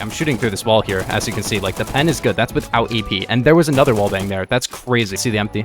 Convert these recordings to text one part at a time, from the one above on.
I'm shooting through this wall here, as you can see. Like, the pen is good. That's without EP. And there was another wall bang there. That's crazy. See the empty?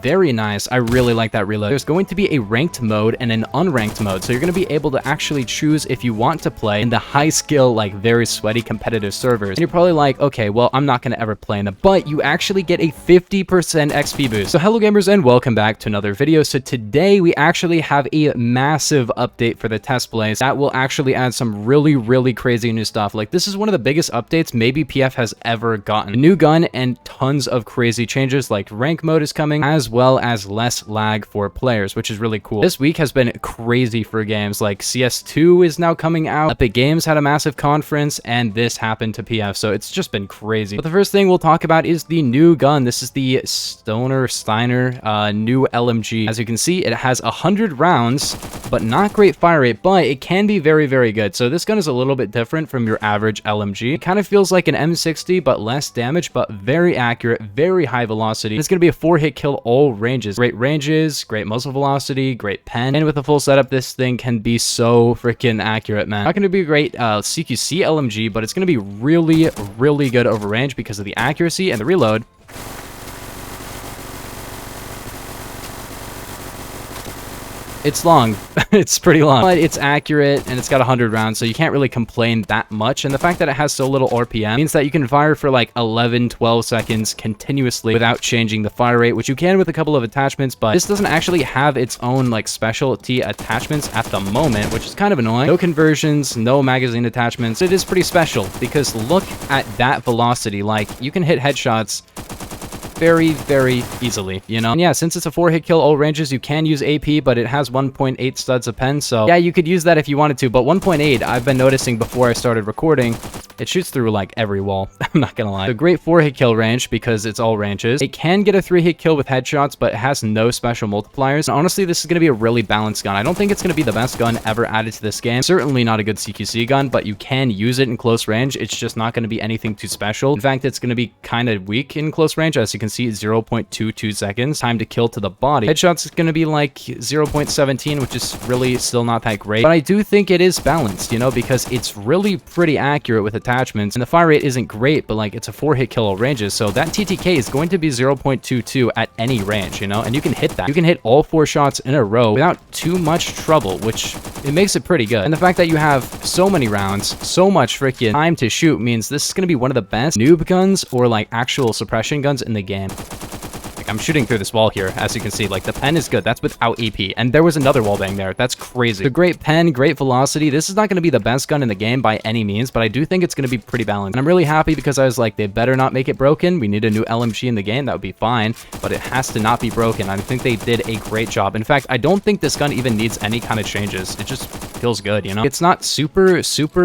Very nice. I really like that reload. There's going to be a ranked mode and an unranked mode, so you're going to be able to actually choose if you want to play in the high skill, like very sweaty competitive servers. And you're probably like, okay, well, I'm not going to ever play in them, but you actually get a 50% XP boost. So hello gamers and welcome back to another video. So today we actually have a massive update for the test plays that will actually add some really crazy new stuff. Like, this is one of the biggest updates maybe PF has ever gotten. A new gun and tons of crazy changes, like rank mode is coming, as well as less lag for players, which is really cool. This week has been crazy for games. Like, CS2 is now coming out, Epic Games had a massive conference, and this happened to PF, so it's just been crazy. But the first thing we'll talk about is the new gun. This is the Steiner new LMG. As you can see, it has 100 rounds, but not great fire rate, but it can be very good. So this gun is a little bit different from your average LMG. It kind of feels like an M60, but less damage, but very accurate, very high velocity. It's going to be a 4-hit kill all ranges. Great ranges, great muzzle velocity, great pen, and with a full setup, this thing can be so freaking accurate, man. Not going to be a great CQC LMG, but it's going to be really good over range because of the accuracy and the reload. It's long. It's pretty long, but it's accurate and it's got 100 rounds, so you can't really complain that much. And the fact that it has so little RPM means that you can fire for like 11-12 seconds continuously without changing the fire rate, which you can with a couple of attachments, but this doesn't actually have its own like specialty attachments at the moment, which is kind of annoying. No conversions, no magazine attachments. It is pretty special because look at that velocity. Like, you can hit headshots very easily, you know? And yeah, since it's a 4-hit kill all ranges, you can use AP, but it has 1.8 studs a pen, so yeah, you could use that if you wanted to, but 1.8, I've been noticing before I started recording, it shoots through like every wall. I'm not gonna lie. A great 4-hit kill range because it's all ranges. It can get a 3-hit kill with headshots, but it has no special multipliers. And honestly, this is gonna be a really balanced gun. I don't think it's gonna be the best gun ever added to this game. Certainly not a good CQC gun, but you can use it in close range. It's just not gonna be anything too special. In fact, it's gonna be kind of weak in close range. As you can see, 0.22 seconds. Time to kill to the body. Headshots is gonna be like 0.17, which is really still not that great. But I do think it is balanced, you know, because it's really pretty accurate with attachments, and the fire rate isn't great, but like, it's a 4-hit kill all ranges, so that TTK is going to be 0.22 at any range, you know, and you can hit that. You can hit all 4 shots in a row without too much trouble, which it makes it pretty good. And the fact that you have so many rounds, so much freaking time to shoot, means this is going to be one of the best noob guns or like actual suppression guns in the game. I'm shooting through this wall here, as you can see. Like, the pen is good. That's without EP. And there was another wall bang there. That's crazy. A great pen, great velocity. This is not going to be the best gun in the game by any means, but I do think it's going to be pretty balanced. And I'm really happy because I was like, they better not make it broken. We need a new LMG in the game. That would be fine, but it has to not be broken. I think they did a great job. In fact, I don't think this gun even needs any kind of changes. It just feels good, you know? It's not super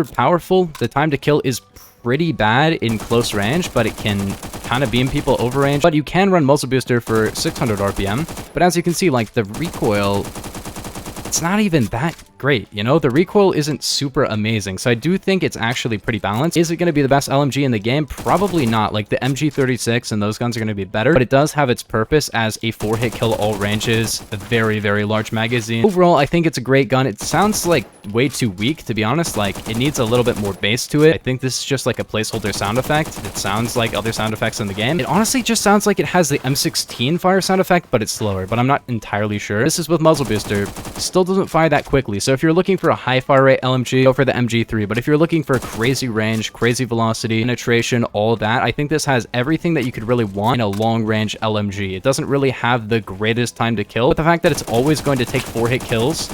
powerful. The time to kill is pretty bad in close range, but it can kind of beam people over range. But you can run muzzle booster for 600 RPM. But as you can see, like, the recoil, it's not even that great, you know? The recoil isn't super amazing, so I do think it's actually pretty balanced. Is it going to be the best LMG in the game? Probably not. Like, the MG36 and those guns are going to be better, but it does have its purpose as a 4-hit kill all ranges, a very large magazine. Overall, I think it's a great gun. It sounds like way too weak, to be honest. Like, it needs a little bit more bass to it. I think this is just like a placeholder sound effect. It sounds like other sound effects in the game. It honestly just sounds like it has the M16 fire sound effect, but it's slower, but I'm not entirely sure. This is with muzzle booster. Still doesn't fire that quickly, so if you're looking for a high fire rate LMG, go for the MG3. But if you're looking for crazy range, crazy velocity, penetration, all that, I think this has everything that you could really want in a long range LMG. It doesn't really have the greatest time to kill, but the fact that it's always going to take 4-hit kills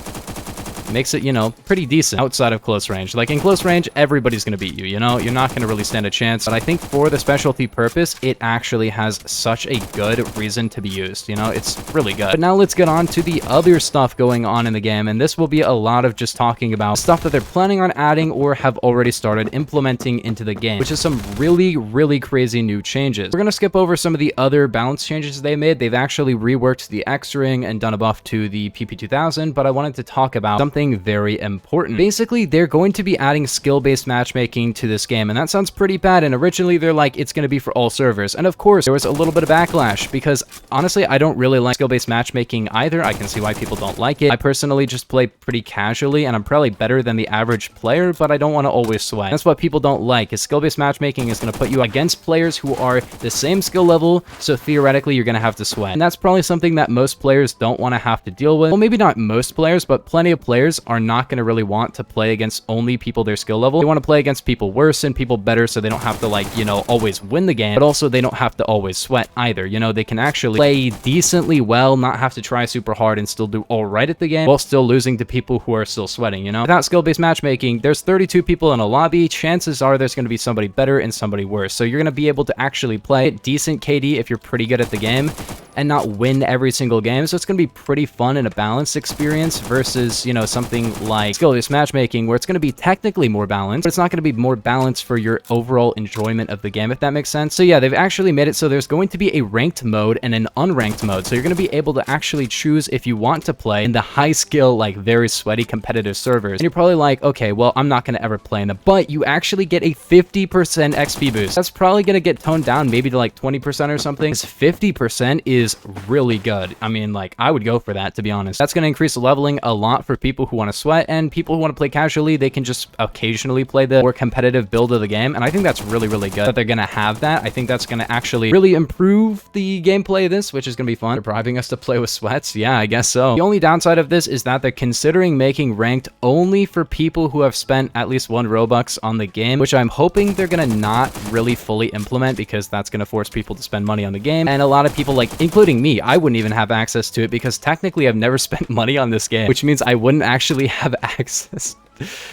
makes it, you know, pretty decent outside of close range. Like, in close range, everybody's going to beat you, you know? You're not going to really stand a chance. But I think for the specialty purpose, it actually has such a good reason to be used, you know? It's really good. But now let's get on to the other stuff going on in the game, and this will be a lot of just talking about stuff that they're planning on adding or have already started implementing into the game, which is some really crazy new changes. We're going to skip over some of the other balance changes they made. They've actually reworked the X-Ring and done a buff to the PP2000, but I wanted to talk about something something very important. Basically, they're going to be adding skill-based matchmaking to this game, and that sounds pretty bad, and originally they're like, it's going to be for all servers. And of course, there was a little bit of backlash, because honestly, I don't really like skill-based matchmaking either. I can see why people don't like it. I personally just play pretty casually, and I'm probably better than the average player, but I don't want to always sweat. That's what people don't like, is skill-based matchmaking is going to put you against players who are the same skill level, so theoretically, you're going to have to sweat. And that's probably something that most players don't want to have to deal with. Well, maybe not most players, but plenty of players are not going to really want to play against only people their skill level. They want to play against people worse and people better, so they don't have to, like, you know, always win the game, but also they don't have to always sweat either. You know, they can actually play decently well, not have to try super hard, and still do all right at the game while still losing to people who are still sweating, you know? Without skill-based matchmaking, there's 32 people in a lobby. Chances are there's going to be somebody better and somebody worse. So you're going to be able to actually play decent KD if you're pretty good at the game and not win every single game. So it's going to be pretty fun and a balanced experience versus, you know, something like skill-based matchmaking where it's going to be technically more balanced, but it's not going to be more balanced for your overall enjoyment of the game, if that makes sense. So yeah, they've actually made it so there's going to be a ranked mode and an unranked mode. So you're going to be able to actually choose if you want to play in the high skill, like very sweaty competitive servers. And you're probably like, okay, well, I'm not going to ever play in them, but you actually get a 50% XP boost. That's probably going to get toned down maybe to like 20% or something. 50% is really good. I mean, like, I would go for that, to be honest. That's going to increase the leveling a lot for people who want to sweat, and people who want to play casually, they can just occasionally play the more competitive build of the game. And I think that's really, really good that they're going to have that. I think that's going to actually really improve the gameplay of this, which is going to be fun. They're bribing us to play with sweats. Yeah, I guess so. The only downside of this is that they're considering making ranked only for people who have spent at least 1 Robux on the game, which I'm hoping they're going to not really fully implement, because that's going to force people to spend money on the game. And a lot of people, like, including me, I wouldn't even have access to it because technically I've never spent money on this game, which means I wouldn't actually have access.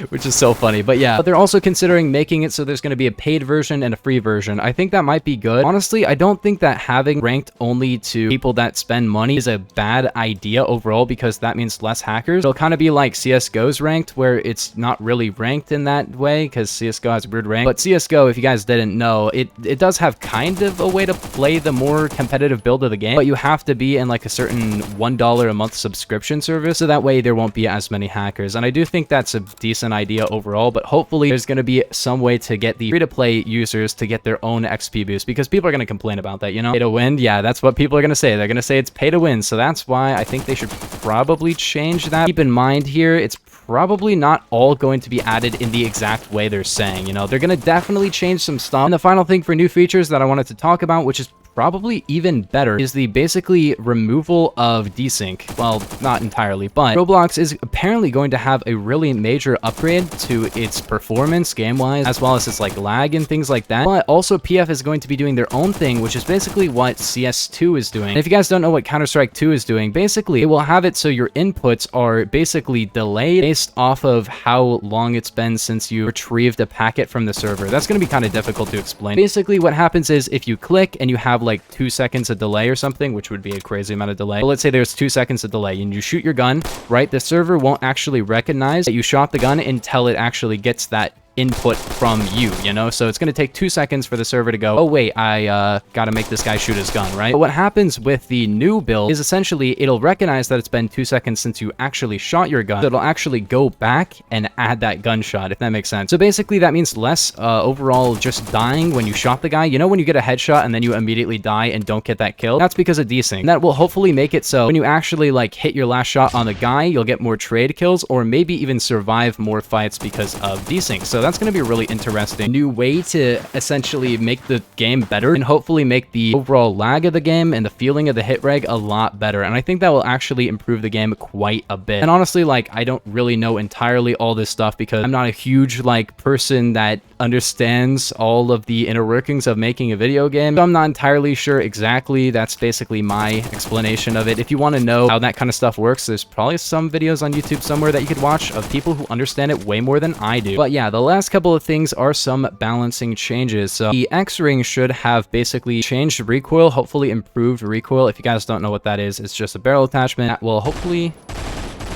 Which is so funny. But yeah, but they're also considering making it so there's going to be a paid version and a free version. I think that might be good. Honestly, I don't think that having ranked only to people that spend money is a bad idea overall, because that means less hackers. It'll kind of be like CSGO's ranked, where it's not really ranked in that way because CSGO has weird rank. But CSGO, if you guys didn't know, it does have kind of a way to play the more competitive build of the game, but you have to be in like a certain $1 a month subscription service, so that way there won't be as many hackers. And I do think that's a decent idea overall, but hopefully there's going to be some way to get the free-to-play users to get their own XP boost, because people are going to complain about that, you know? Pay to win? Yeah, that's what people are going to say. They're going to say it's pay to win, so that's why I think they should probably change that. Keep in mind here, it's probably not all going to be added in the exact way they're saying, you know? They're going to definitely change some stuff. And the final thing for new features that I wanted to talk about, which is probably even better, is the basically removal of desync. Well, not entirely, but Roblox is apparently going to have a really major upgrade to its performance game-wise, as well as its like lag and things like that. But also PF is going to be doing their own thing, which is basically what CS2 is doing. And if you guys don't know what Counter-Strike 2 is doing, basically it will have it so your inputs are basically delayed based off of how long it's been since you retrieved a packet from the server. That's going to be kind of difficult to explain. Basically what happens is if you click and you have like 2 seconds of delay or something, which would be a crazy amount of delay. But let's say there's 2 seconds of delay and you shoot your gun, right? The server won't actually recognize that you shot the gun until it actually gets that input from you, you know? So it's going to take 2 seconds for the server to go, oh wait, I gotta make this guy shoot his gun, right? But what happens with the new build is essentially it'll recognize that it's been 2 seconds since you actually shot your gun, so it'll actually go back and add that gunshot, if that makes sense. So basically that means less overall just dying when you shot the guy. You know when you get a headshot and then you immediately die and don't get that kill? That's because of desync. And that will hopefully make it so when you actually like hit your last shot on the guy, you'll get more trade kills or maybe even survive more fights because of desync. So that's going to be a really interesting new way to essentially make the game better and hopefully make the overall lag of the game and the feeling of the hit reg a lot better. And I think that will actually improve the game quite a bit. And honestly, like, I don't really know entirely all this stuff because I'm not a huge like person that understands all of the inner workings of making a video game. So I'm not entirely sure exactly. That's basically my explanation of it. If you want to know how that kind of stuff works, there's probably some videos on YouTube somewhere that you could watch of people who understand it way more than I do. But yeah, the last couple of things are some balancing changes. So the X-Ring should have basically changed recoil, hopefully improved recoil. If you guys don't know what that is, it's just a barrel attachment that will hopefully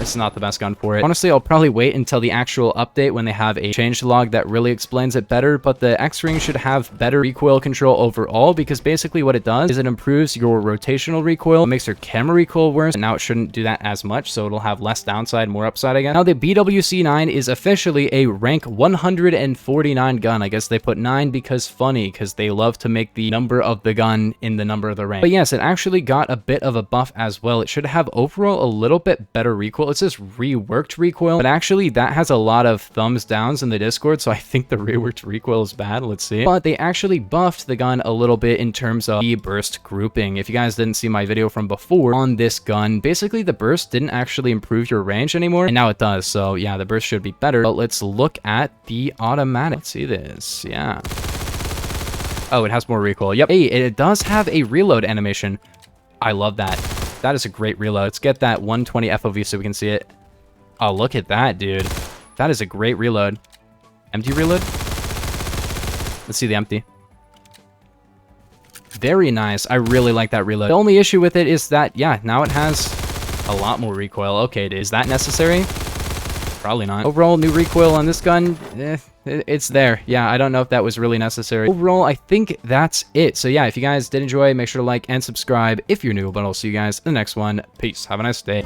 It's not the best gun for it. Honestly, I'll probably wait until the actual update when they have a changelog that really explains it better, but the X-Ring should have better recoil control overall, because basically what it does is it improves your rotational recoil, it makes your camera recoil worse, and now it shouldn't do that as much, so it'll have less downside, more upside again. Now, the BWC-9 is officially a rank 149 gun. I guess they put 9 because funny, because they love to make the number of the gun in the number of the rank. But yes, it actually got a bit of a buff as well. It should have overall a little bit better recoil. It says reworked recoil, but actually that has a lot of thumbs downs in the Discord, so I think the reworked recoil is bad. Let's see. But they actually buffed the gun a little bit in terms of the burst grouping. If you guys didn't see my video from before on this gun, basically the burst didn't actually improve your range anymore, and now it does. So yeah, the burst should be better. But let's look at the automatic. Let's see this. Yeah. Oh, it has more recoil. Yep. Hey, it does have a reload animation. I love that. That is a great reload. Let's get that 120 FOV so we can see it. Oh, look at that, dude. That is a great reload. Empty reload? Let's see the empty. Very nice. I really like that reload. The only issue with it is that, yeah, now it has a lot more recoil. Okay, is that necessary? Probably not. Overall, new recoil on this gun, it's there. Yeah, I don't know if that was really necessary. Overall, I think that's it. So yeah, if you guys did enjoy, make sure to like and subscribe if you're new, but I'll see you guys in the next one. Peace. Have a nice day.